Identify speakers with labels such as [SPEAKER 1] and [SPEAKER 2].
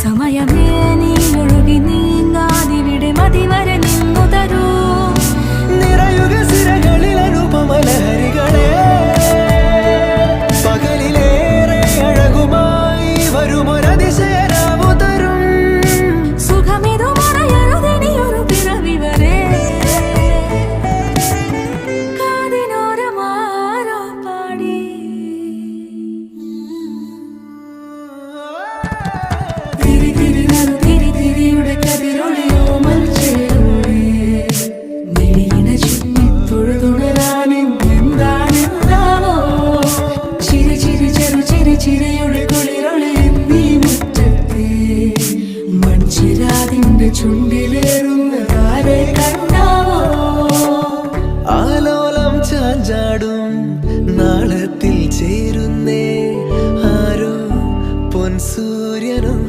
[SPEAKER 1] സമയമേ നീ ഒഴുകി നീങ്ങാതിവിടെ മതിവരെ നിന്നു തരൂ.
[SPEAKER 2] നിറയുക സിരകളിൽ അനുപമലഹരികളെ, പകലിലേറെ അഴകുമായി വരുമൊരതിശയരാവു തരും.
[SPEAKER 1] സുഖമിതു മറയരുതിനിയൊരു പിറവി വരെ. കാതിനോരമാരോ പാടി തിരി തിരി നറു തിരി തിരിയുടെ കതിരൊളിയോ മൽച്ചേരുളേ. മിഴിയിണ ചുറ്റി തൊഴുതുണരാനും എന്താണെന്താവോ. ചിരി ചിരി ചെറു ചിരി ചിരിയുടെ കുളിരൊളി നീ മുറ്റത്തെ മൺചിരാതിന്റെ ചുണ്ടിലേറുന്നതാരെ കണ്ടാവോ.
[SPEAKER 2] ആലോലം ചാഞ്ചാടും നാളത്തിൽ ചേരുന്നേ ആരോ പൊൻസൂര്യനും